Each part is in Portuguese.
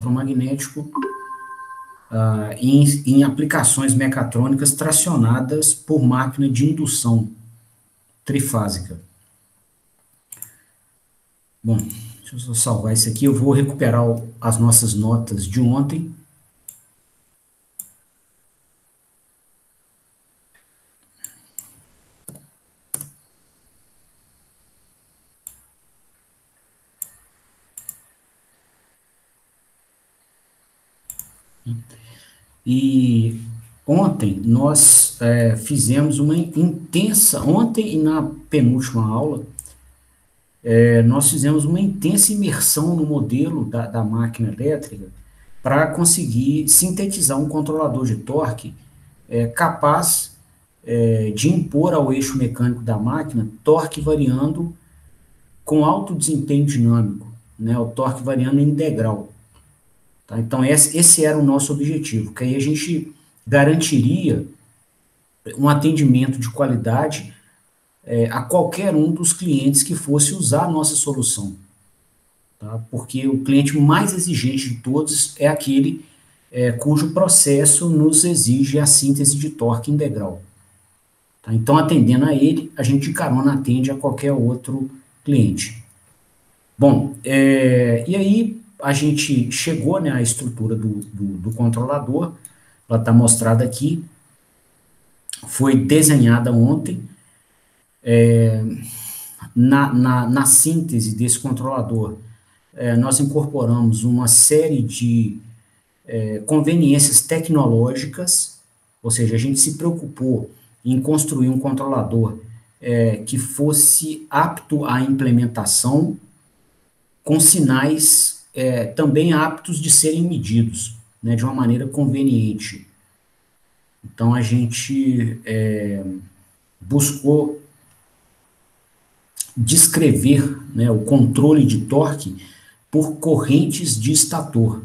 eletromagnético em aplicações mecatrônicas tracionadas por máquina de indução trifásica. Bom, deixa eu só salvar isso aqui. Eu vou recuperar as nossas notas de ontem. E ontem nós fizemos uma intensa, ontem e na penúltima aula, nós fizemos uma intensa imersão no modelo da máquina elétrica para conseguir sintetizar um controlador de torque capaz de impor ao eixo mecânico da máquina torque variando com alto desempenho dinâmico, né, o torque variando em degrau. Tá? Então, esse era o nosso objetivo, que aí a gente garantiria um atendimento de qualidade a qualquer um dos clientes que fosse usar a nossa solução. Tá? Porque o cliente mais exigente de todos é aquele cujo processo nos exige a síntese de torque em degrau. Tá? Então, atendendo a ele, a gente de carona atende a qualquer outro cliente. Bom, e aí a gente chegou, né, à estrutura do controlador, ela está mostrada aqui, foi desenhada ontem. Na síntese desse controlador, nós incorporamos uma série de conveniências tecnológicas, ou seja, a gente se preocupou em construir um controlador que fosse apto à implementação, com sinais também aptos de serem medidos, né, de uma maneira conveniente. Então, a gente buscou descrever, né, o controle de torque por correntes de estator,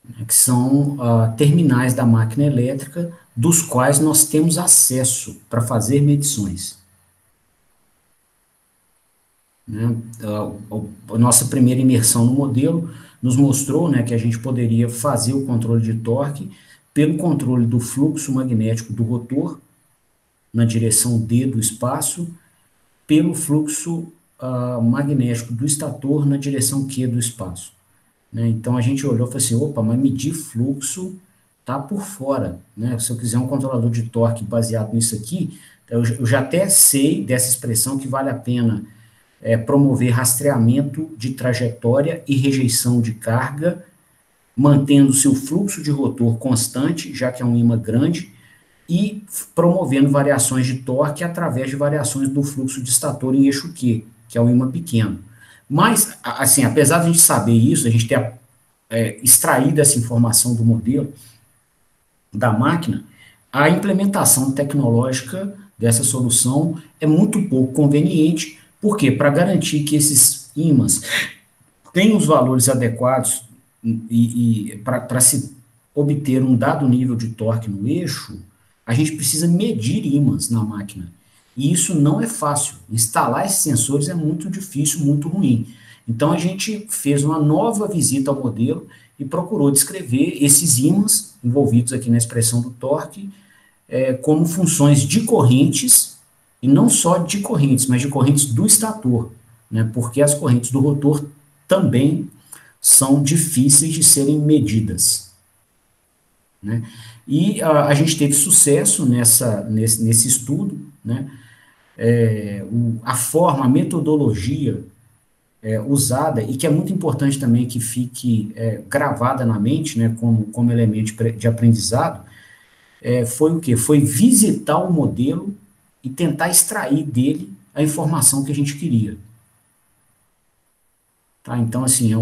né, que são terminais da máquina elétrica, dos quais nós temos acesso para fazer medições. Né? A nossa primeira imersão no modelo nos mostrou, né, que a gente poderia fazer o controle de torque pelo controle do fluxo magnético do rotor, na direção D do espaço, pelo fluxo magnético do estator na direção Q do espaço. Né? Então, a gente olhou e falou assim, opa, mas medir fluxo está por fora. Né? Se eu quiser um controlador de torque baseado nisso aqui, eu já até sei dessa expressão que vale a pena promover rastreamento de trajetória e rejeição de carga, mantendo-se o fluxo de rotor constante, já que é um ímã grande, e promovendo variações de torque através de variações do fluxo de estator em eixo Q, que é um ímã pequeno. Mas, assim, apesar de a gente saber isso, a gente ter extraído essa informação do modelo da máquina, a implementação tecnológica dessa solução é muito pouco conveniente. Por quê? Para garantir que esses ímãs tenham os valores adequados e para se obter um dado nível de torque no eixo, a gente precisa medir ímãs na máquina. E isso não é fácil. Instalar esses sensores é muito difícil, muito ruim. Então, a gente fez uma nova visita ao modelo e procurou descrever esses ímãs envolvidos aqui na expressão do torque como funções de correntes, e não só de correntes, mas de correntes do estator, né? Porque as correntes do rotor também são difíceis de serem medidas. Né? E a gente teve sucesso nesse estudo, né? A forma, a metodologia usada, e que é muito importante também que fique gravada na mente, né, como elemento de aprendizado, foi o quê? Foi visitar o modelo e tentar extrair dele a informação que a gente queria. Tá? Então, assim,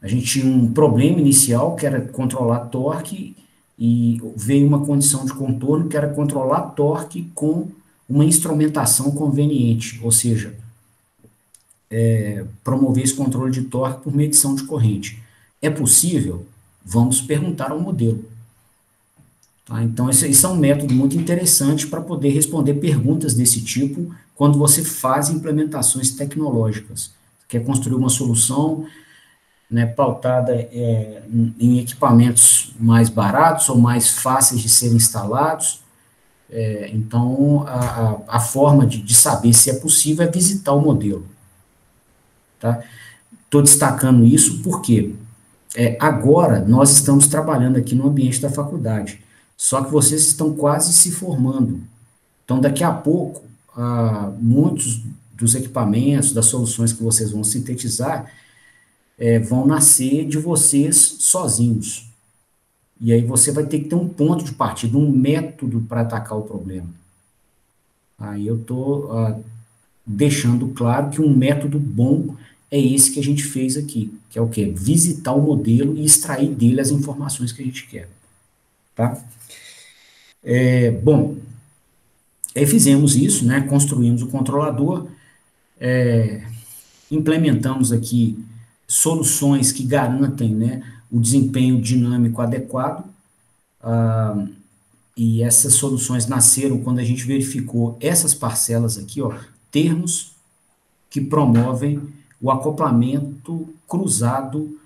a gente tinha um problema inicial, que era controlar torque, e veio uma condição de contorno, que era controlar torque com uma instrumentação conveniente, ou seja, promover esse controle de torque por medição de corrente. É possível? Vamos perguntar ao modelo. Tá? Então, esse é um método muito interessante para poder responder perguntas desse tipo quando você faz implementações tecnológicas. quer construir uma solução, né, pautada em equipamentos mais baratos ou mais fáceis de serem instalados. Então, a forma de saber se é possível é visitar o modelo. Tá? Estou destacando isso porque agora nós estamos trabalhando aqui no ambiente da faculdade, só que vocês estão quase se formando. Então, daqui a pouco, muitos dos equipamentos, das soluções que vocês vão sintetizar, vão nascer de vocês sozinhos. E aí você vai ter que ter um ponto de partida, um método para atacar o problema. Aí eu estou deixando claro que um método bom é esse que a gente fez aqui, que é o quê? Visitar o modelo e extrair dele as informações que a gente quer. Tá? Bom, fizemos isso, né? Construímos o controlador, implementamos aqui soluções que garantem, né, o desempenho dinâmico adequado, e essas soluções nasceram quando a gente verificou essas parcelas aqui, ó, termos que promovem o acoplamento cruzado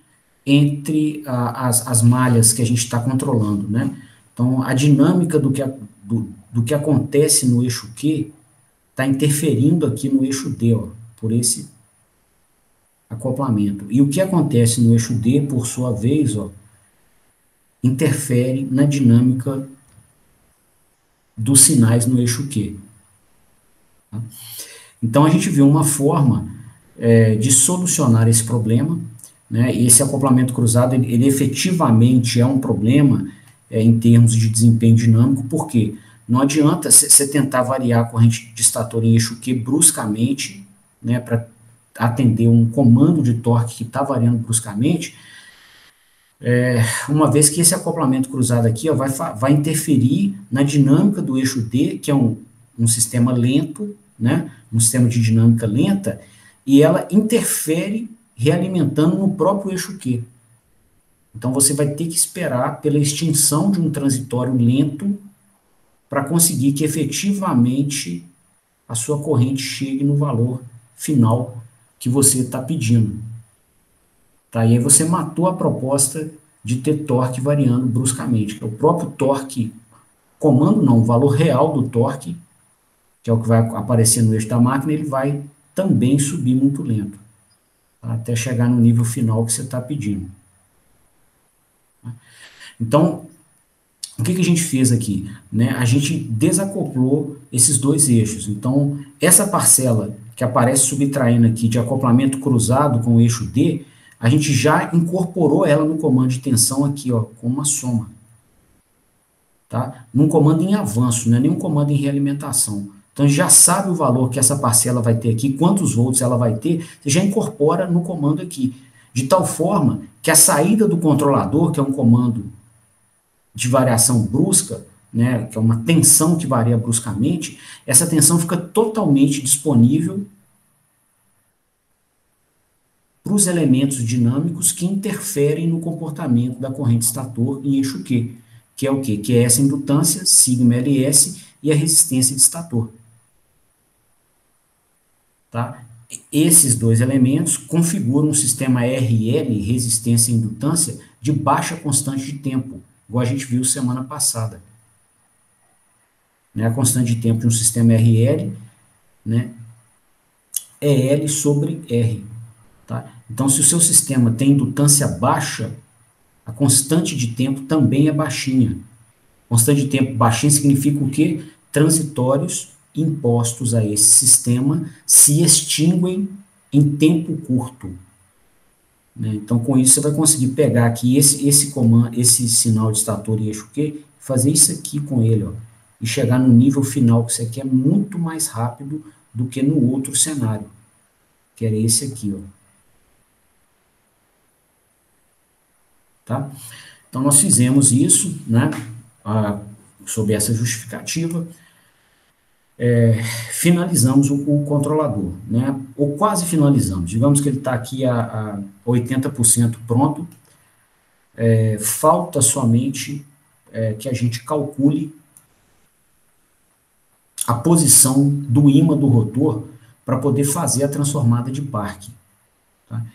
entre as malhas que a gente está controlando, né? Então, a dinâmica do que acontece no eixo Q está interferindo aqui no eixo D, ó, por esse acoplamento. E o que acontece no eixo D, por sua vez, ó, interfere na dinâmica dos sinais no eixo Q. Tá? Então, a gente viu uma forma de solucionar esse problema, né? E esse acoplamento cruzado, ele efetivamente é um problema em termos de desempenho dinâmico, porque não adianta você tentar variar a corrente de estator em eixo Q bruscamente, né, para atender um comando de torque que está variando bruscamente, uma vez que esse acoplamento cruzado aqui ó, vai interferir na dinâmica do eixo D, que é um sistema lento, né, um sistema de dinâmica lenta, e ela interfere realimentando no próprio eixo Q. Então, você vai ter que esperar pela extinção de um transitório lento para conseguir que efetivamente a sua corrente chegue no valor final que você está pedindo. Tá? E aí você matou a proposta de ter torque variando bruscamente, que é o próprio torque, comando não, o valor real do torque, que é o que vai aparecer no eixo da máquina, ele vai também subir muito lento, tá? Até chegar no nível final que você está pedindo. Então, o que a gente fez aqui? Né? A gente desacoplou esses dois eixos. Então, essa parcela que aparece subtraindo aqui de acoplamento cruzado com o eixo D, a gente já incorporou ela no comando de tensão aqui, ó, com uma soma. Tá? Num comando em avanço, não é nenhum comando em realimentação. Então, a gente já sabe o valor que essa parcela vai ter aqui, quantos volts ela vai ter, você já incorpora no comando aqui. De tal forma que a saída do controlador, que é um comando de variação brusca, né, que é uma tensão que varia bruscamente, essa tensão fica totalmente disponível para os elementos dinâmicos que interferem no comportamento da corrente estator em eixo Q, que é o quê? Que é essa indutância, σls, e a resistência de estator. Tá? Esses dois elementos configuram um sistema RL, resistência e indutância, de baixa constante de tempo, igual a gente viu semana passada. Né? A constante de tempo de um sistema RL, né, é L sobre R. Tá? Então, se o seu sistema tem indutância baixa, a constante de tempo também é baixinha. Constante de tempo baixinha significa o quê? Transitórios impostos a esse sistema se extinguem em tempo curto. Né? Então, com isso, você vai conseguir pegar aqui esse comando, esse sinal de estator e eixo Q, fazer isso aqui com ele, ó, e chegar no nível final que você quer muito mais rápido do que no outro cenário, que era esse aqui, ó. Tá? Então, nós fizemos isso, né, sob essa justificativa, finalizamos o controlador, né, ou quase finalizamos, digamos que ele está aqui a 80% pronto, falta somente que a gente calcule a posição do ímã do rotor para poder fazer a transformada de Park. Tá?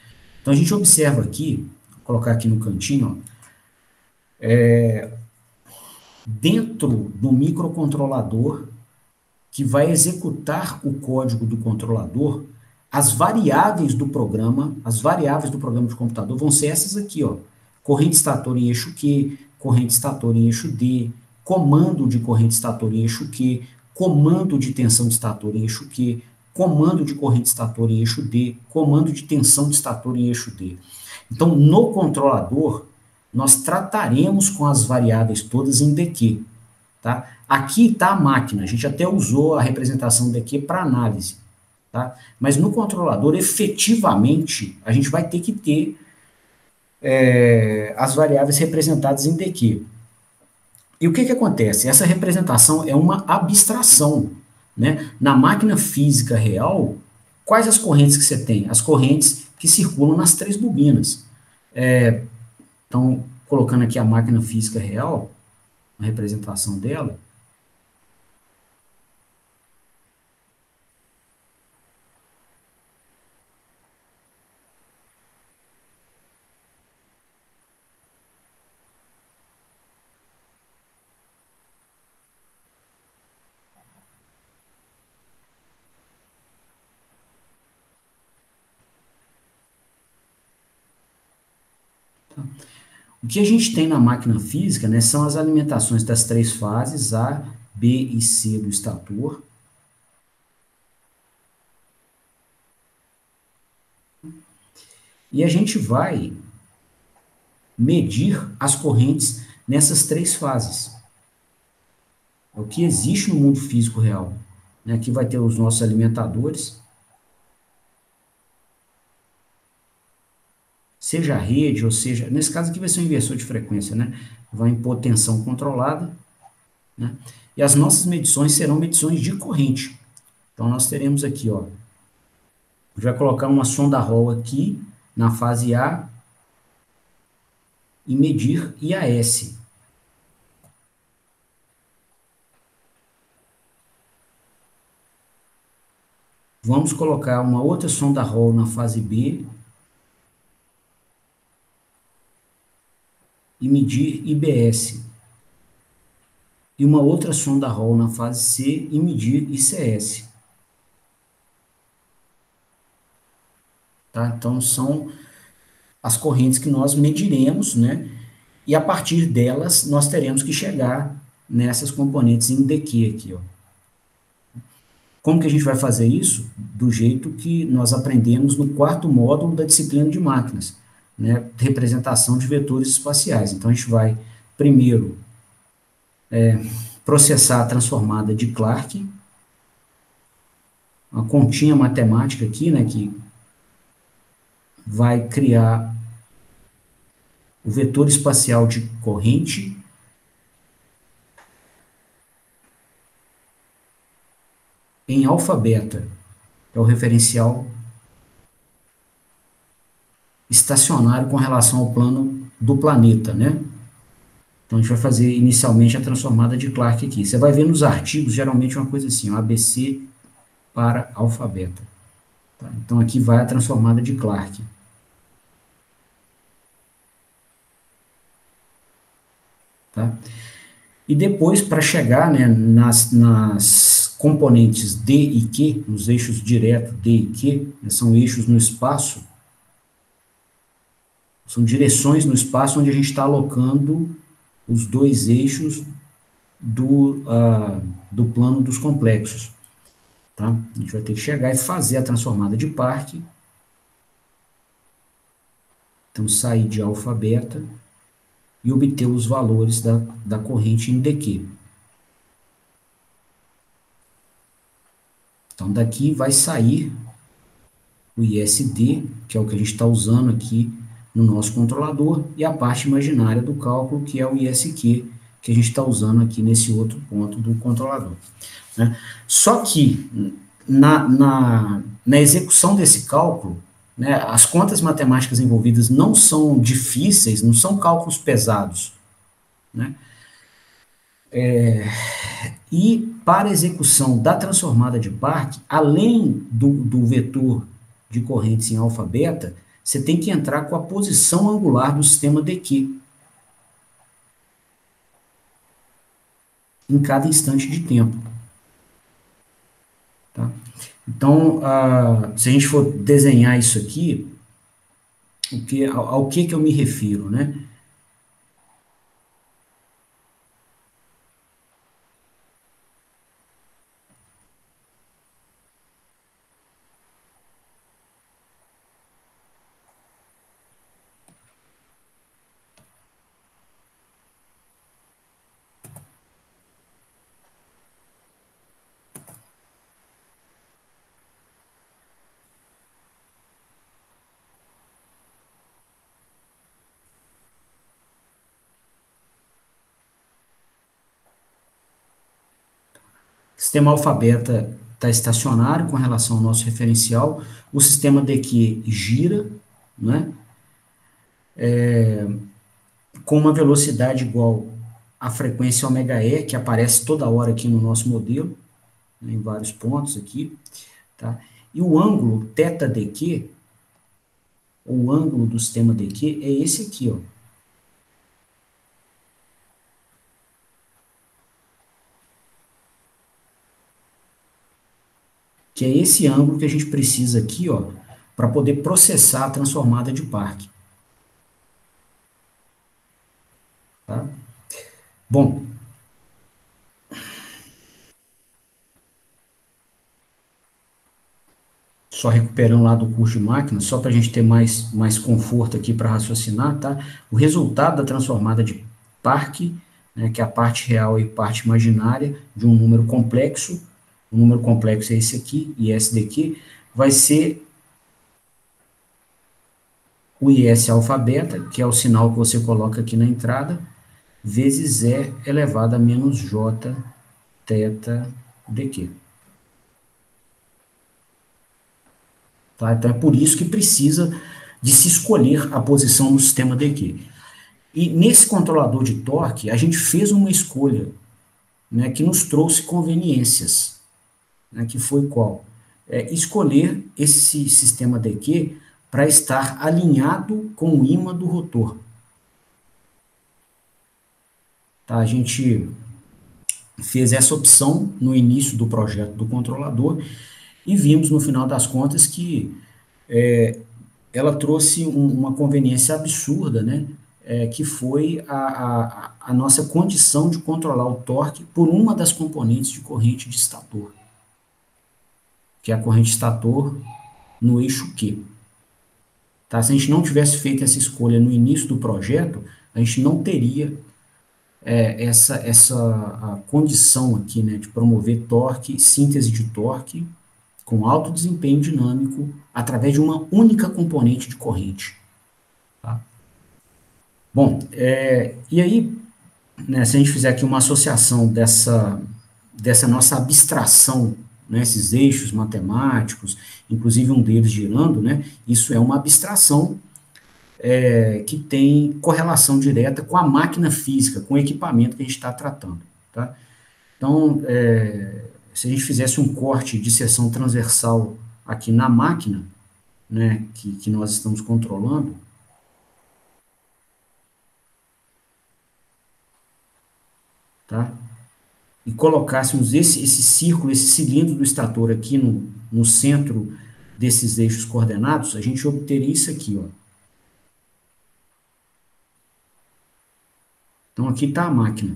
Então, a gente observa aqui, vou colocar aqui no cantinho, ó, dentro do microcontrolador que vai executar o código do controlador, as variáveis do programa de computador vão ser essas aqui, ó. Corrente estator em eixo Q, corrente estator em eixo D, comando de corrente estator em eixo Q, comando de tensão de estator em eixo Q, comando de corrente estator em eixo D, comando de tensão de estator em eixo D. Então, no controlador, nós trataremos com as variáveis todas em DQ. Tá? Aqui está a máquina, a gente até usou a representação daqui para análise. Tá? Mas no controlador, efetivamente, a gente vai ter que ter as variáveis representadas em DQ. E o que acontece? Essa representação é uma abstração. Né? Na máquina física real, quais as correntes que você tem? As correntes que circulam nas três bobinas. Então, colocando aqui a máquina física real, a representação dela. O que a gente tem na máquina física, né, são as alimentações das três fases, A, B e C do estator. E a gente vai medir as correntes nessas três fases. É o que existe no mundo físico real. Né? Aqui vai ter os nossos alimentadores. Seja a rede, ou seja... Nesse caso aqui vai ser um inversor de frequência, né? Vai impor tensão controlada. Né? E as nossas medições serão medições de corrente. Então, nós teremos aqui, ó... A gente vai colocar uma sonda Hall aqui, na fase A, e medir IAS. Vamos colocar uma outra sonda Hall na fase B e medir IBS. E uma outra sonda Hall na fase C e medir ICS. Tá? Então, são as correntes que nós mediremos, né? E a partir delas, nós teremos que chegar nessas componentes em DQ aqui, ó. Como que a gente vai fazer isso? Do jeito que nós aprendemos no quarto módulo da disciplina de máquinas, né? Representação de vetores espaciais. Então, a gente vai, primeiro, processar a transformada de Clarke, uma continha matemática aqui, né? Que vai criar o vetor espacial de corrente em alfa-beta, é o referencial estacionário com relação ao plano do planeta, né? Então, a gente vai fazer inicialmente a transformada de Clarke aqui. Você vai ver nos artigos, geralmente, uma coisa assim, ó, ABC para alfa-beta. Tá? Então, aqui vai a transformada de Clarke. Tá? E depois, para chegar, né, nas componentes D e Q, nos eixos direto D e Q, né, são eixos no espaço, são direções no espaço onde a gente está alocando os dois eixos do plano dos complexos. Tá? A gente vai ter que chegar e fazer a transformada de Parque. Então, sair de alfa-beta e obter os valores da corrente em DQ. Então, daqui vai sair o ISD, que é o que a gente está usando aqui no nosso controlador, e a parte imaginária do cálculo, que é o ISQ, que a gente está usando aqui nesse outro ponto do controlador. Né? Só que, na execução desse cálculo, né, as contas matemáticas envolvidas não são difíceis, não são cálculos pesados. Né? E para a execução da transformada de Parque, além do vetor de correntes em alfa-beta, você tem que entrar com a posição angular do sistema DQ em cada instante de tempo. Tá? Então, se a gente for desenhar isso aqui, ao que eu me refiro, né? O sistema alfabeta está estacionário com relação ao nosso referencial, o sistema DQ gira, né? Com uma velocidade igual à frequência ômega e, que aparece toda hora aqui no nosso modelo, né, em vários pontos aqui, tá? E o ângulo θdq, o ângulo do sistema DQ, é esse aqui, ó. Que é esse ângulo que a gente precisa aqui, ó, para poder processar a transformada de Park. Tá? Bom, só recuperando lá do curso de máquina, só para a gente ter mais conforto aqui para raciocinar, tá? O resultado da transformada de Park, né, que é a parte real e parte imaginária de um número complexo, o número complexo é esse aqui, IS daqui, vai ser o IS alfabeta, que é o sinal que você coloca aqui na entrada, vezes E elevado a menos J θ dq. Tá? Então é por isso que precisa de se escolher a posição do sistema dq. E nesse controlador de torque, a gente fez uma escolha, né, que nos trouxe conveniências, né, que foi qual? Escolher esse sistema dq para estar alinhado com o ímã do rotor. Tá? A gente fez essa opção no início do projeto do controlador e vimos, no final das contas, que ela trouxe uma conveniência absurda, né? Que foi a nossa condição de controlar o torque por uma das componentes de corrente de estator, que é a corrente estator no eixo Q. Tá? Se a gente não tivesse feito essa escolha no início do projeto, a gente não teria essa a condição aqui, né, de promover torque, síntese de torque com alto desempenho dinâmico através de uma única componente de corrente. Tá? Bom, e aí, né, se a gente fizer aqui uma associação dessa nossa abstração, né, esses eixos matemáticos, inclusive um deles girando, né, isso é uma abstração que tem correlação direta com a máquina física, com o equipamento que a gente está tratando. Tá? Então, se a gente fizesse um corte de seção transversal aqui na máquina, né, que nós estamos controlando, tá? E colocássemos esse círculo, esse cilindro do estator aqui no centro desses eixos coordenados, a gente obteria isso aqui, ó. Então, aqui está a máquina.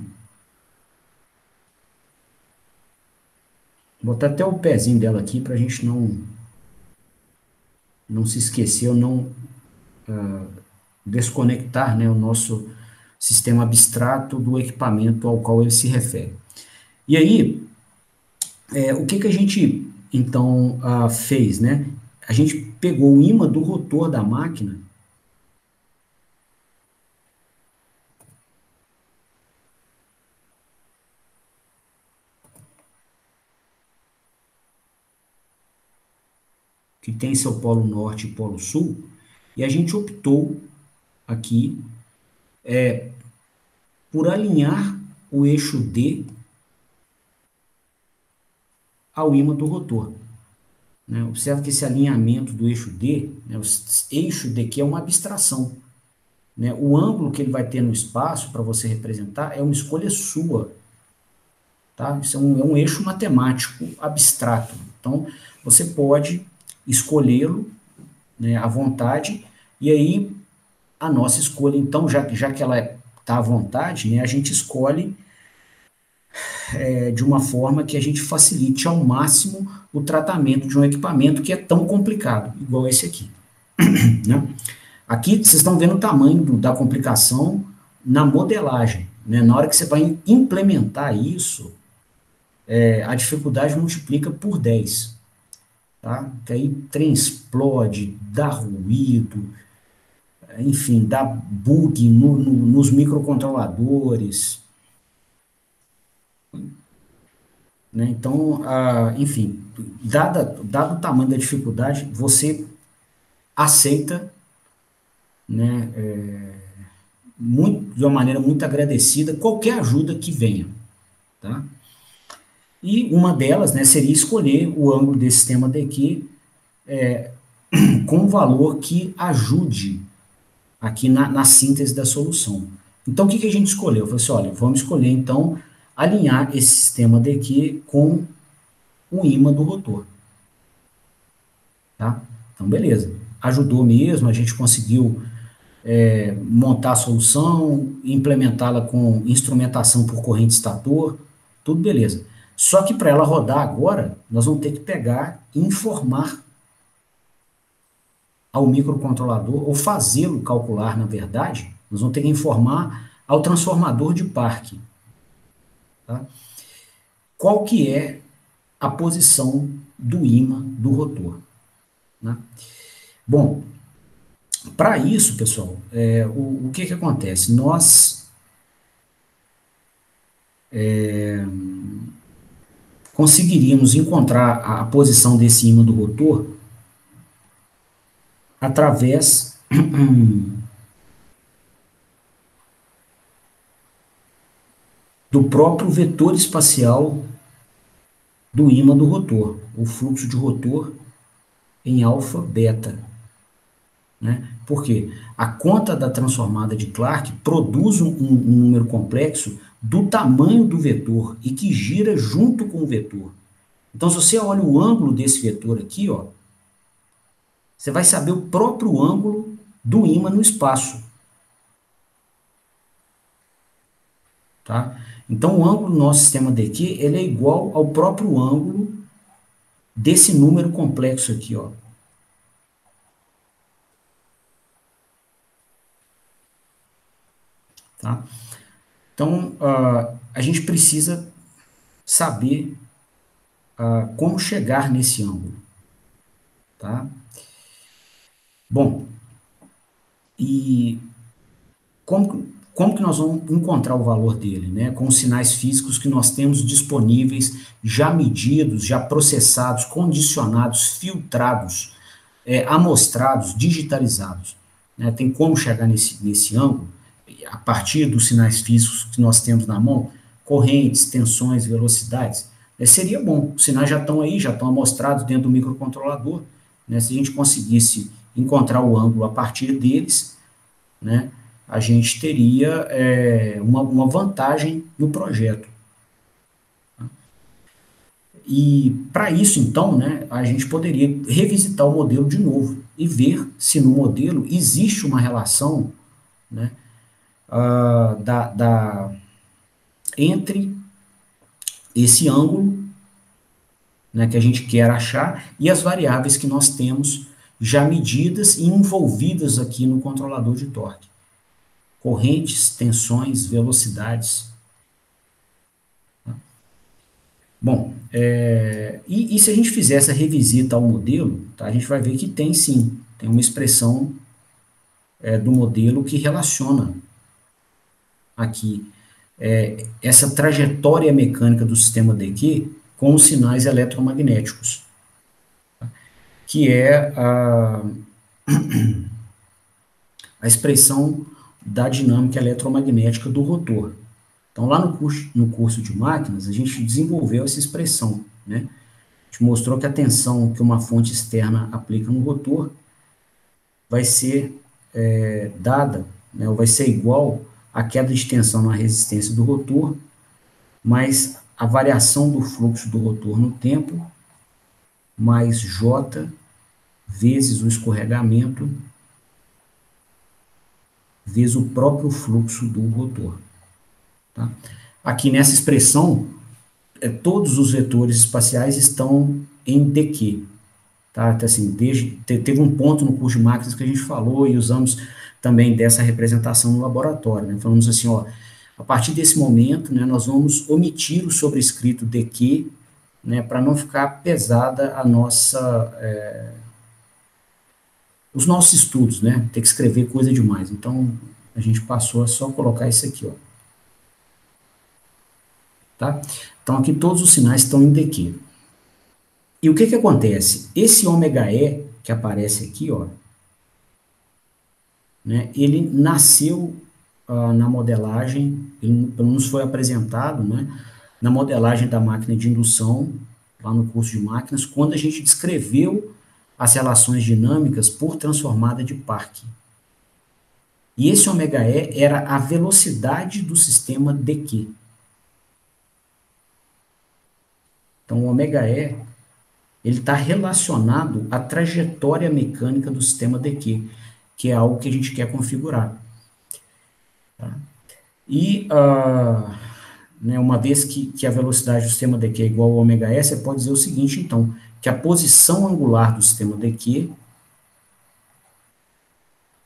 Vou botar até o pezinho dela aqui para a gente não se esquecer, ou não desconectar, né, o nosso sistema abstrato do equipamento ao qual ele se refere. E aí, o que a gente, então, fez, né? A gente pegou o ímã do rotor da máquina, que tem seu polo norte e polo sul, e a gente optou aqui por alinhar o eixo D ao ímã do rotor. né? Observe que esse alinhamento do eixo D, né, o eixo D aqui é uma abstração, né? O ângulo que ele vai ter no espaço para você representar é uma escolha sua, tá? Isso é um eixo matemático abstrato. Então, você pode escolhê-lo, né, à vontade, e aí a nossa escolha, então, já que ela está à vontade, né, a gente escolhe de uma forma que a gente facilite ao máximo o tratamento de um equipamento que é tão complicado, igual esse aqui, né? Aqui vocês estão vendo o tamanho da complicação na modelagem, né? Na hora que você vai implementar isso, a dificuldade multiplica por 10, tá? Que aí trem explode, dá ruído, enfim, dá bug nos microcontroladores, né? Então, enfim, dado o tamanho da dificuldade, você aceita, né, de uma maneira muito agradecida qualquer ajuda que venha, tá? E uma delas, né, seria escolher o ângulo desse sistema daqui com um valor que ajude aqui na síntese da solução. Então, o que a gente escolheu? Eu falei assim, olha, vamos escolher, então, alinhar esse sistema daqui com o ímã do rotor, tá? Então, beleza. Ajudou mesmo, a gente conseguiu montar a solução, implementá-la com instrumentação por corrente estator, tudo beleza. Só que para ela rodar agora, nós vamos ter que pegar e informar ao microcontrolador, ou fazê-lo calcular, na verdade, nós vamos ter que informar ao transformador de Parque, tá? Qual que é a posição do ímã do rotor, né? Bom, para isso, pessoal, o que acontece? Nós conseguiríamos encontrar a posição desse ímã do rotor através do próprio vetor espacial do ímã do rotor, o fluxo de rotor em alfa, beta, né? Por quê? A conta da transformada de Clark produz um número complexo do tamanho do vetor e que gira junto com o vetor. Então, se você olha o ângulo desse vetor aqui, ó, você vai saber o próprio ângulo do ímã no espaço, tá? Então, o ângulo do nosso sistema daqui, ele é igual ao próprio ângulo desse número complexo aqui, ó. Tá? Então, a gente precisa saber como chegar nesse ângulo, tá? Bom, e como que nós vamos encontrar o valor dele, né? Com os sinais físicos que nós temos disponíveis, já medidos, já processados, condicionados, filtrados, amostrados, digitalizados, né? Tem como chegar nesse ângulo, a partir dos sinais físicos que nós temos na mão, correntes, tensões, velocidades. Seria bom, os sinais já estão aí, já estão amostrados dentro do microcontrolador, né? Se a gente conseguisse encontrar o ângulo a partir deles, né, a gente teria uma vantagem no projeto. E para isso, então, né, a gente poderia revisitar o modelo de novo e ver se no modelo existe uma relação, né, entre esse ângulo, né, que a gente quer achar e as variáveis que nós temos já medidas e envolvidas aqui no controlador de torque. Correntes, tensões, velocidades. Bom, e se a gente fizer essa revisita ao modelo, tá, a gente vai ver que tem sim, tem uma expressão do modelo que relaciona aqui essa trajetória mecânica do sistema DQ com os sinais eletromagnéticos, tá, que é a expressão da dinâmica eletromagnética do rotor. Então, lá no curso de máquinas, a gente desenvolveu essa expressão, né? A gente mostrou que a tensão que uma fonte externa aplica no rotor vai ser dada, né, ou vai ser igual à queda de tensão na resistência do rotor, mais a variação do fluxo do rotor no tempo, mais J vezes o escorregamento, vezes o próprio fluxo do rotor. Tá? Aqui nessa expressão, todos os vetores espaciais estão em dq. Tá? Então, assim, teve um ponto no curso de máquinas que a gente falou e usamos também dessa representação no laboratório. Né? Falamos assim, ó, a partir desse momento, né, nós vamos omitir o sobrescrito dq, né, para não ficar pesada a nossa, os nossos estudos, né, ter que escrever coisa demais. Então, a gente passou a só colocar isso aqui, ó. Tá? Então, aqui todos os sinais estão em dq. E o que que acontece? Esse ômega E que aparece aqui, ó, né, ele nasceu na modelagem, ele pelo menos foi apresentado, né, na modelagem da máquina de indução, lá no curso de máquinas, quando a gente descreveu as relações dinâmicas por transformada de Parkin. E esse ômega E era a velocidade do sistema dq. Então, o ômega E ele está relacionado à trajetória mecânica do sistema dq, que é algo que a gente quer configurar. Tá? E, né, uma vez que a velocidade do sistema dq é igual ao ômega S, você pode dizer o seguinte, então, que a posição angular do sistema dq,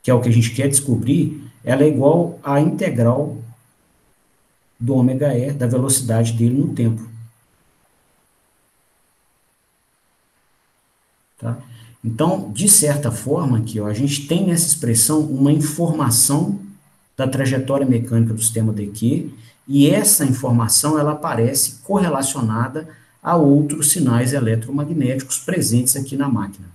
que é o que a gente quer descobrir, ela é igual à integral do ômega E, da velocidade dele no tempo. Tá? Então, de certa forma, aqui, ó, a gente tem nessa expressão uma informação da trajetória mecânica do sistema dq, e essa informação ela aparece correlacionada a outros sinais eletromagnéticos presentes aqui na máquina.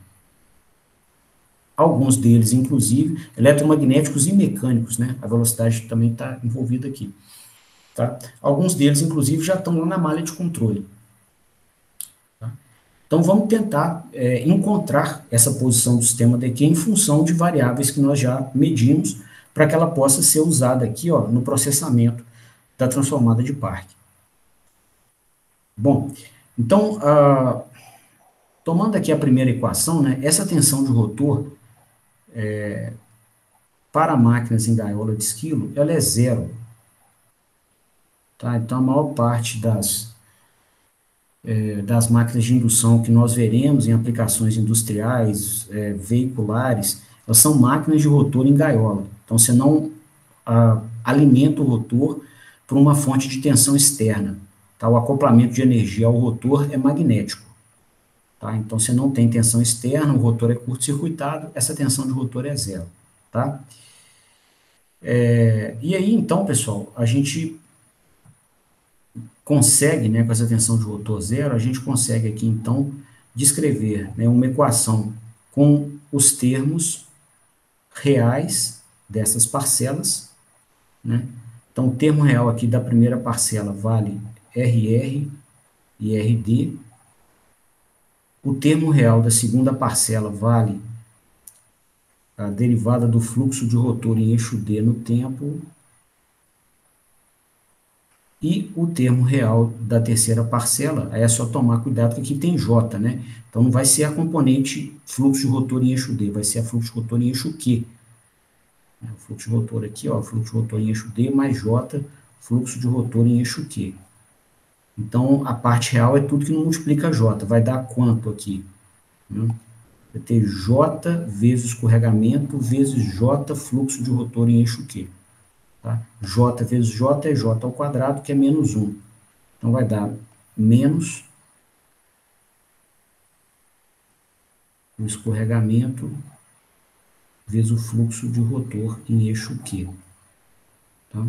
Alguns deles, inclusive, eletromagnéticos e mecânicos, né? A velocidade também está envolvida aqui. Tá? Alguns deles, inclusive, já estão lá na malha de controle. Tá? Então, vamos tentar encontrar essa posição do sistema dq em função de variáveis que nós já medimos, para que ela possa ser usada aqui, ó, no processamento da transformada de Parkin. Bom, então, tomando aqui a primeira equação, né, essa tensão de rotor para máquinas em gaiola de esquilo, ela é zero. Tá? Então, a maior parte das máquinas de indução que nós veremos em aplicações industriais, veiculares, elas são máquinas de rotor em gaiola. Então, você não alimenta o rotor por uma fonte de tensão externa. Tá? O acoplamento de energia ao rotor é magnético. Tá? Então, você não tem tensão externa, o rotor é curto-circuitado, essa tensão de rotor é zero. Tá? E aí, então, pessoal, a gente consegue, né, com essa tensão de rotor zero, a gente consegue aqui, então, descrever, né, uma equação com os termos reais dessas parcelas, né? Então, o termo real aqui da primeira parcela vale RR e RD. O termo real da segunda parcela vale a derivada do fluxo de rotor em eixo D no tempo. E o termo real da terceira parcela, aí é só tomar cuidado que aqui tem J, né? Então, não vai ser a componente fluxo de rotor em eixo D, vai ser a fluxo de rotor em eixo Q. O fluxo de rotor aqui, ó, fluxo de rotor em eixo D mais J, fluxo de rotor em eixo Q. Então, a parte real é tudo que não multiplica J. Vai dar quanto aqui? Vai ter J vezes escorregamento vezes J fluxo de rotor em eixo Q. Tá? J vezes J é J ao quadrado, que é menos 1. Então, vai dar menos o escorregamento vezes o fluxo de rotor em eixo Q. Tá?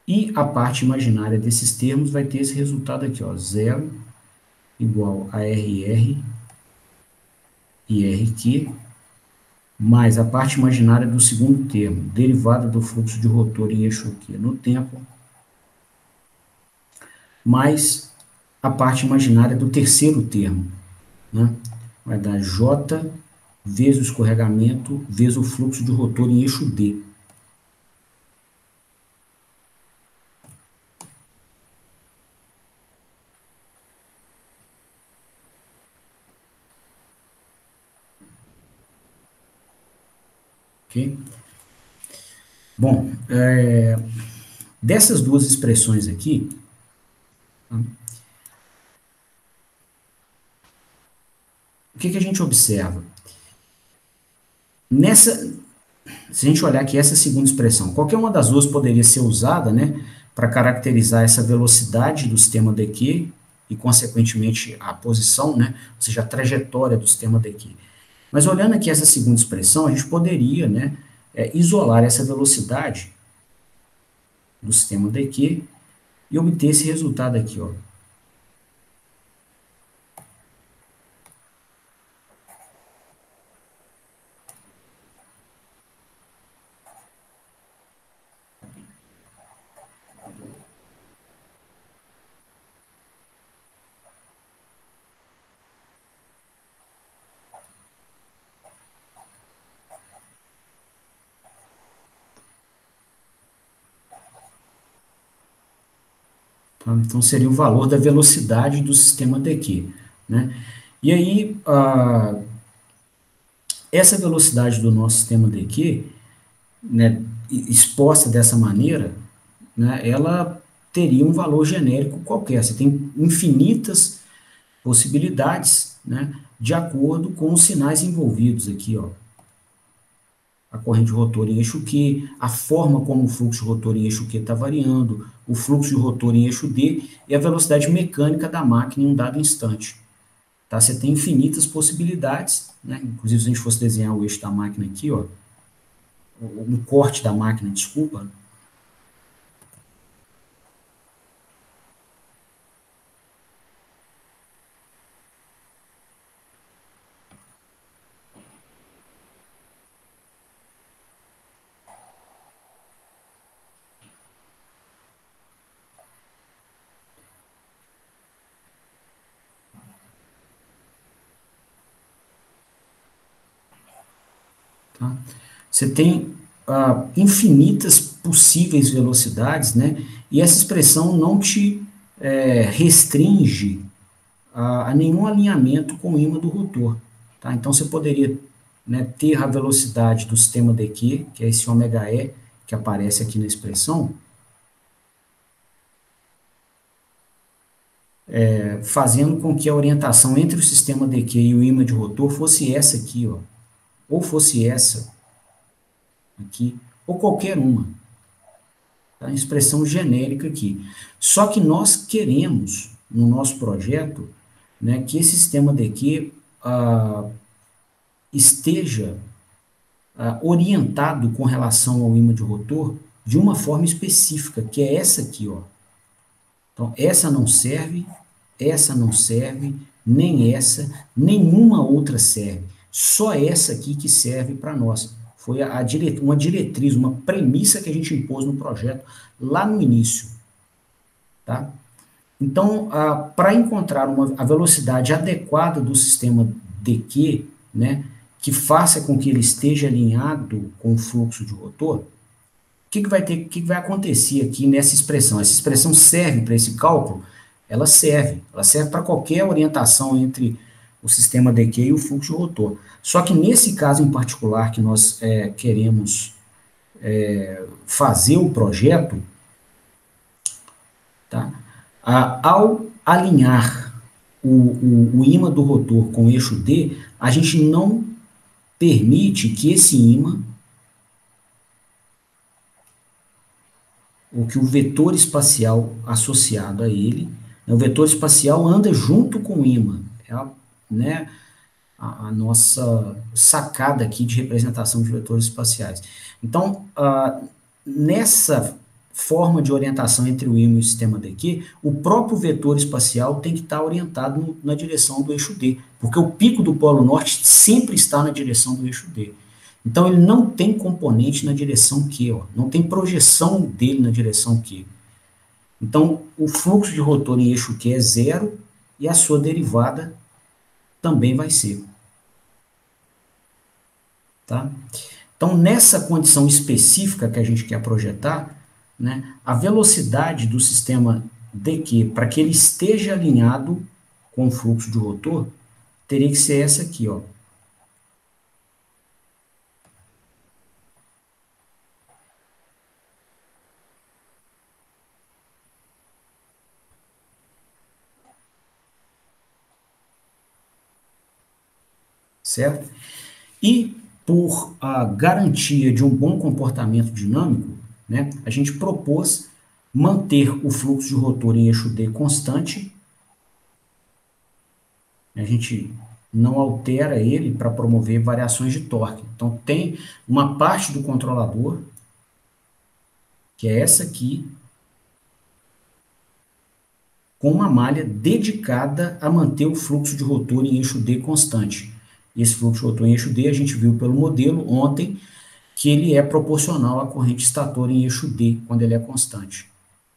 E a parte imaginária desses termos vai ter esse resultado aqui, ó, 0 igual a RR e RQ mais a parte imaginária do segundo termo, derivada do fluxo de rotor em eixo Q no tempo, mais a parte imaginária do terceiro termo, né? Vai dar J vezes o escorregamento vezes o fluxo de rotor em eixo D. Ok? Bom, dessas duas expressões aqui, o que a gente observa? Se a gente olhar aqui essa segunda expressão, qualquer uma das duas poderia ser usada, né, para caracterizar essa velocidade do sistema daqui e, consequentemente, a posição, né, ou seja, a trajetória do sistema daqui. Mas olhando aqui essa segunda expressão, a gente poderia, né, isolar essa velocidade do sistema daqui e obter esse resultado aqui, ó. Tá? Então, seria o valor da velocidade do sistema daqui, né? E aí, essa velocidade do nosso sistema daqui, né, exposta dessa maneira, né, ela teria um valor genérico qualquer. Você tem infinitas possibilidades, né, de acordo com os sinais envolvidos aqui, ó. A corrente rotor em eixo Q, a forma como o fluxo de rotor em eixo Q está variando, o fluxo de rotor em eixo D e a velocidade mecânica da máquina em um dado instante. Tá? Você tem infinitas possibilidades, né? Inclusive, se a gente fosse desenhar o eixo da máquina aqui, ó, um corte da máquina, desculpa. Tá? Você tem infinitas possíveis velocidades, né? E essa expressão não te restringe a nenhum alinhamento com o ímã do rotor. Tá? Então, você poderia, né, ter a velocidade do sistema dq, que é esse ômega-e, que aparece aqui na expressão, fazendo com que a orientação entre o sistema dq e o ímã de rotor fosse essa aqui, ó, ou fosse essa aqui, ou qualquer uma. Tá? Expressão genérica aqui. Só que nós queremos, no nosso projeto, né, que esse sistema dq esteja orientado com relação ao ímã de rotor de uma forma específica, que é essa aqui, ó. Então, essa não serve, nem essa, nenhuma outra serve. Só essa aqui que serve para nós. Foi uma diretriz, uma premissa que a gente impôs no projeto lá no início. Tá? Então, para encontrar a velocidade adequada do sistema dq, né, que faça com que ele esteja alinhado com o fluxo de rotor, o que vai acontecer aqui nessa expressão? Essa expressão serve para esse cálculo? Ela serve para qualquer orientação entre o sistema dq e o fluxo de rotor. Só que nesse caso em particular que nós queremos fazer o projeto, tá? Ao alinhar o ímã do rotor com o eixo D, a gente não permite que esse ímã, ou que o vetor espacial associado a ele, né, o vetor espacial anda junto com o ímã. É né, a nossa sacada aqui de representação de vetores espaciais. Então, nessa forma de orientação entre o ímã e o sistema dq, o próprio vetor espacial tem que estar orientado na direção do eixo D, porque o pico do Polo Norte sempre está na direção do eixo D. Então, ele não tem componente na direção Q, ó, não tem projeção dele na direção Q. Então, o fluxo de rotor em eixo Q é zero e a sua derivada também vai ser. Tá? Então, nessa condição específica que a gente quer projetar, né, a velocidade do sistema dq, para que ele esteja alinhado com o fluxo de rotor, teria que ser essa aqui, ó. Certo? E por a garantia de um bom comportamento dinâmico, né, a gente propôs manter o fluxo de rotor em eixo D constante. A gente não altera ele para promover variações de torque. Então, tem uma parte do controlador, que é essa aqui, com uma malha dedicada a manter o fluxo de rotor em eixo D constante. Esse fluxo de rotor em eixo D, a gente viu pelo modelo ontem, que ele é proporcional à corrente estator em eixo D, quando ele é constante.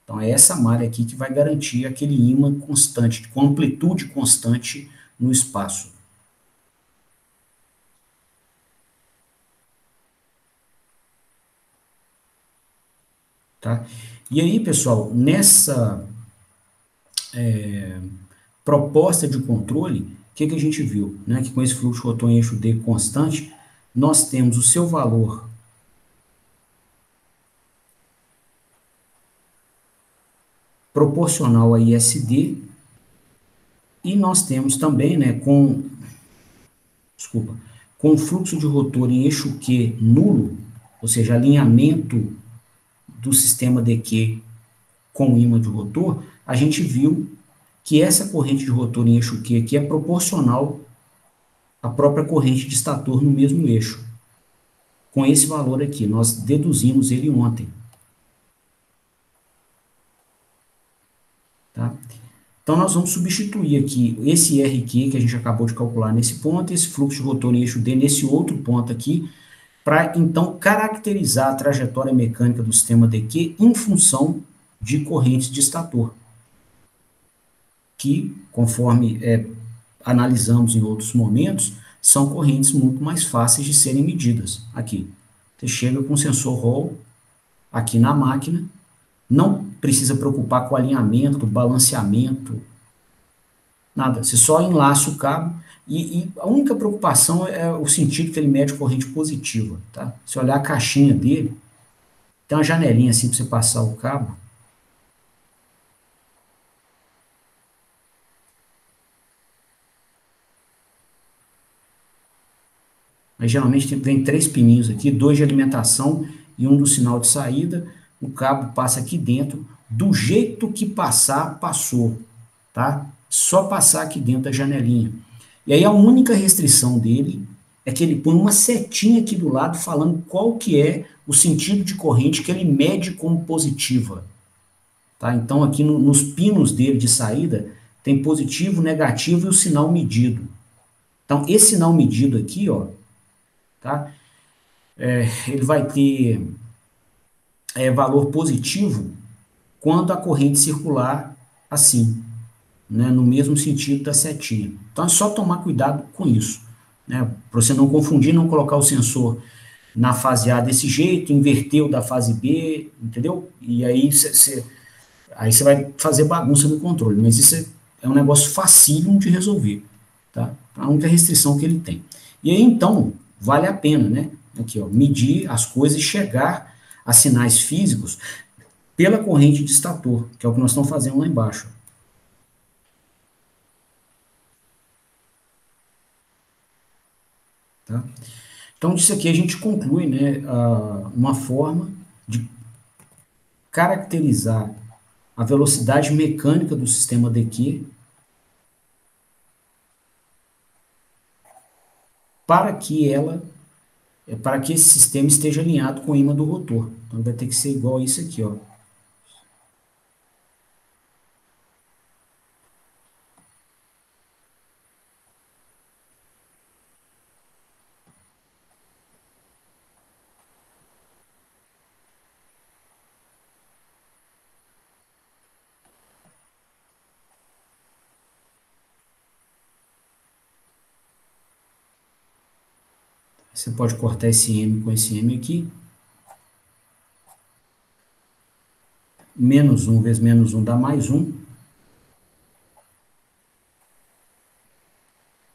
Então, é essa malha aqui que vai garantir aquele ímã constante, com amplitude constante no espaço. Tá? E aí, pessoal, nessa proposta de controle, o que a gente viu? Né? Que com esse fluxo rotor em eixo D constante, nós temos o seu valor proporcional a ISD, e nós temos também, né, com o fluxo de rotor em eixo Q nulo, ou seja, alinhamento do sistema DQ com o ímã de rotor, a gente viu que essa corrente de rotor em eixo Q aqui é proporcional à própria corrente de estator no mesmo eixo. Com esse valor aqui, nós deduzimos ele ontem. Tá? Então, nós vamos substituir aqui esse RQ que a gente acabou de calcular nesse ponto, esse fluxo de rotor em eixo D nesse outro ponto aqui, para então caracterizar a trajetória mecânica do sistema DQ em função de correntes de estator, que, conforme analisamos em outros momentos, são correntes muito mais fáceis de serem medidas. Aqui, você chega com o sensor Hall aqui na máquina, não precisa preocupar com alinhamento, balanceamento, nada. Você só enlaça o cabo e a única preocupação é o sentido que ele mede corrente positiva. Tá? Se olhar a caixinha dele, tem uma janelinha assim para você passar o cabo. Aí geralmente vem três pininhos aqui, dois de alimentação e um do sinal de saída. O cabo passa aqui dentro, do jeito que passar, passou, tá? Só passar aqui dentro da janelinha. E aí a única restrição dele é que ele põe uma setinha aqui do lado falando qual que é o sentido de corrente que ele mede como positiva, tá? Então aqui nos pinos dele de saída tem positivo, negativo e o sinal medido. Então esse sinal medido aqui, ó, tá? Ele vai ter valor positivo quando a corrente circular assim, né, no mesmo sentido da setinha. Então é só tomar cuidado com isso, né, para você não confundir, não colocar o sensor na fase A desse jeito, inverter o da fase B, entendeu? E aí você vai fazer bagunça no controle, mas isso é um negócio facílimo de resolver, tá? A única restrição que ele tem. E aí, então, vale a pena, né? Aqui, ó, medir as coisas e chegar a sinais físicos pela corrente de estator, que é o que nós estamos fazendo lá embaixo. Tá? Então, disso aqui a gente conclui, né, uma forma de caracterizar a velocidade mecânica do sistema DQ para que para que esse sistema esteja alinhado com o ímã do rotor. Então vai ter que ser igual a isso aqui, ó. Você pode cortar esse M com esse M aqui. Menos 1 vezes menos 1 dá mais 1.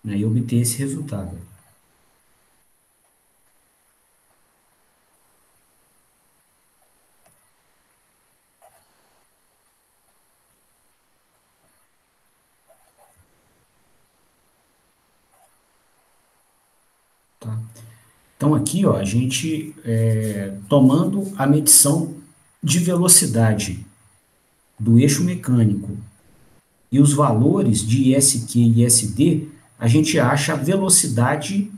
Né, e obter esse resultado. Tá? Então, aqui, ó, a gente, tomando a medição de velocidade do eixo mecânico e os valores de ISQ e ISD, a gente acha a velocidade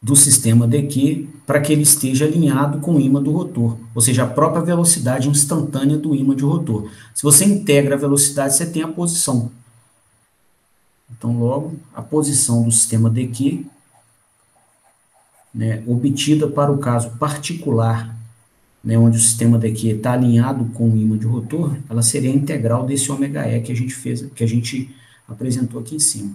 do sistema DQ para que ele esteja alinhado com o ímã do rotor, ou seja, a própria velocidade instantânea do ímã de rotor. Se você integra a velocidade, você tem a posição. Então, logo, a posição do sistema DQ, né, obtida para o caso particular, né, onde o sistema DQ está alinhado com o ímã de rotor, ela seria a integral desse ômega-E que a gente fez, que a gente apresentou aqui em cima.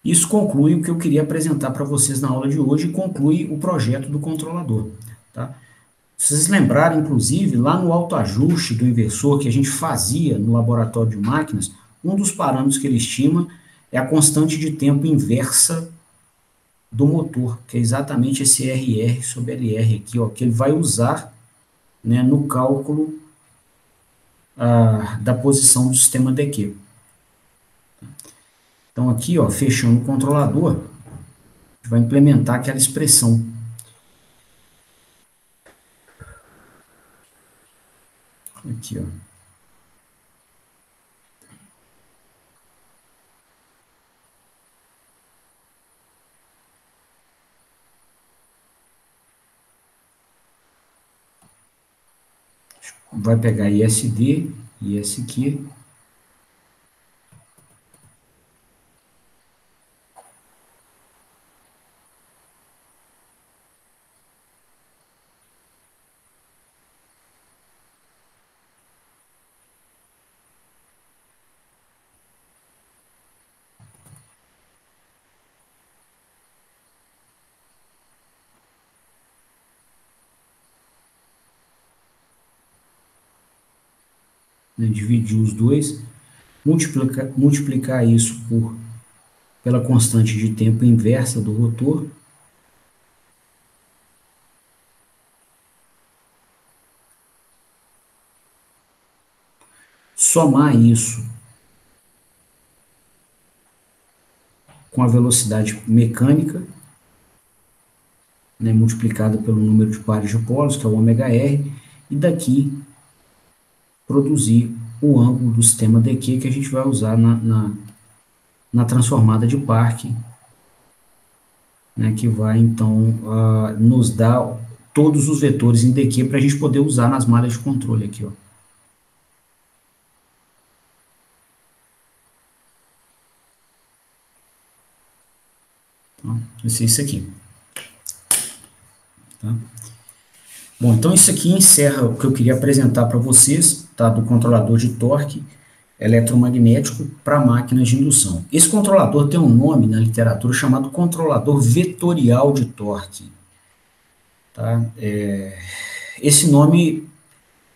Isso conclui o que eu queria apresentar para vocês na aula de hoje e conclui o projeto do controlador. Tá? Se vocês lembrarem, inclusive, lá no autoajuste do inversor que a gente fazia no laboratório de máquinas, um dos parâmetros que ele estima é a constante de tempo inversa do motor, que é exatamente esse RR sobre LR aqui, ó, que ele vai usar, né, no cálculo da posição do sistema DQ. Então, aqui, ó, fechando o controlador, a gente vai implementar aquela expressão. Aqui, ó. Vai pegar ISD, ISQ, né, dividir os dois, multiplicar isso pela constante de tempo inversa do rotor, somar isso com a velocidade mecânica, né, multiplicada pelo número de pares de polos, que é o ômega-r, e daqui produzir o ângulo do sistema DQ que a gente vai usar na transformada de Parkin, né, que vai, então, nos dar todos os vetores em DQ para a gente poder usar nas malhas de controle aqui, ó. Então, vai ser isso aqui. Tá? Bom, então isso aqui encerra o que eu queria apresentar para vocês, tá, do controlador de torque eletromagnético para máquinas de indução. Esse controlador tem um nome na literatura chamado controlador vetorial de torque. Tá? Esse nome,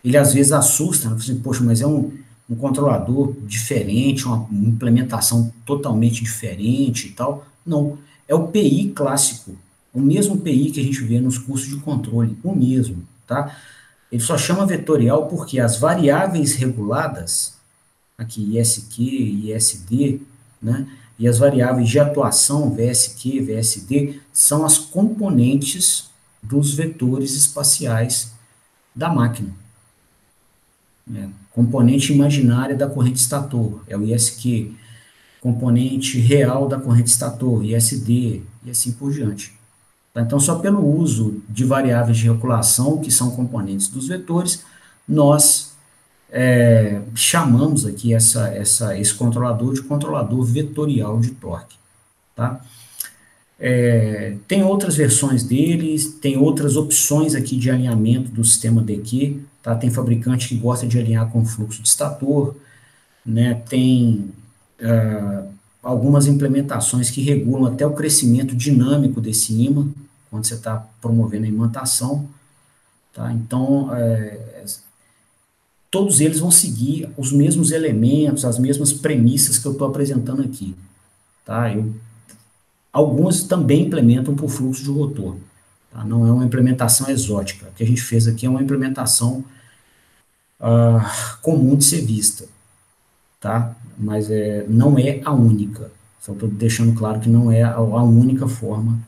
ele às vezes assusta, né? Assim, poxa, mas é um controlador diferente, uma implementação totalmente diferente e tal. Não, é o PI clássico, o mesmo PI que a gente vê nos cursos de controle, o mesmo, tá? Ele só chama vetorial porque as variáveis reguladas, aqui ISQ, ISD, né, e as variáveis de atuação, VSQ, VSD, são as componentes dos vetores espaciais da máquina. Componente imaginária da corrente estator, é o ISQ. componente real da corrente estator, ISD, e assim por diante. Tá? Então, só pelo uso de variáveis de regulação, que são componentes dos vetores, nós chamamos aqui esse controlador de controlador vetorial de torque. Tá? Tem outras versões deles, tem outras opções aqui de alinhamento do sistema DQ, tá? Tem fabricante que gosta de alinhar com fluxo de estator, né? Tem algumas implementações que regulam até o crescimento dinâmico desse ímã, quando você está promovendo a imantação, tá? Então, todos eles vão seguir os mesmos elementos, as mesmas premissas que eu estou apresentando aqui, tá? Alguns também implementam por fluxo de rotor, tá? Não é uma implementação exótica. O que a gente fez aqui é uma implementação comum de ser vista, tá? Mas não é a única. Só estou deixando claro que não é a única forma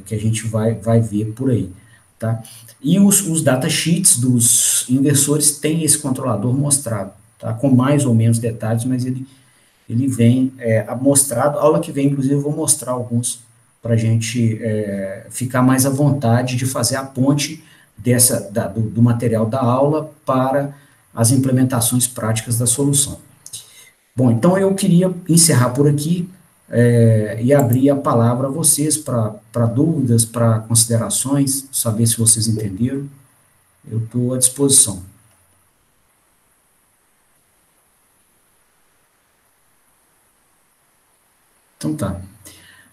que a gente vai ver por aí, tá? E os datasheets dos inversores têm esse controlador mostrado, tá? Com mais ou menos detalhes, mas ele vem mostrado. A aula que vem, inclusive, eu vou mostrar alguns para a gente ficar mais à vontade de fazer a ponte do material da aula para as implementações práticas da solução. Bom, então eu queria encerrar por aqui e abrir a palavra a vocês para dúvidas, para considerações, saber se vocês entenderam. Eu estou à disposição. Então tá.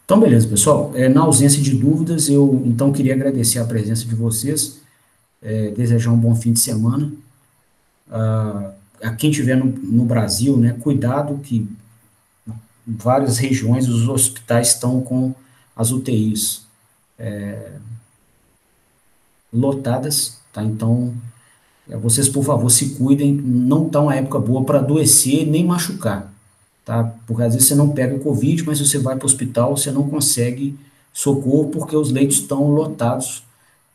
Então, beleza, pessoal. Na ausência de dúvidas, eu então queria agradecer a presença de vocês, desejar um bom fim de semana. A quem estiver no Brasil, né, cuidado que em várias regiões os hospitais estão com as UTIs lotadas, tá? Então, vocês, por favor, se cuidem, não está uma época boa para adoecer nem machucar, tá? Porque às vezes você não pega o Covid, mas você vai para o hospital, você não consegue socorro porque os leitos estão lotados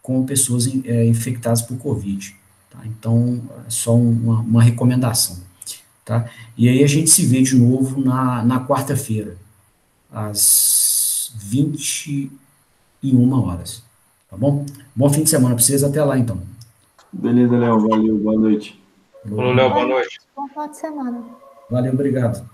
com pessoas infectadas por Covid, tá? Então, é só uma recomendação, tá? E aí a gente se vê de novo na quarta-feira, às 21 horas, tá bom? Bom fim de semana para vocês, até lá então. Beleza, Léo, valeu, boa noite. Falou, Léo, boa noite. Bom final de semana. Valeu, obrigado.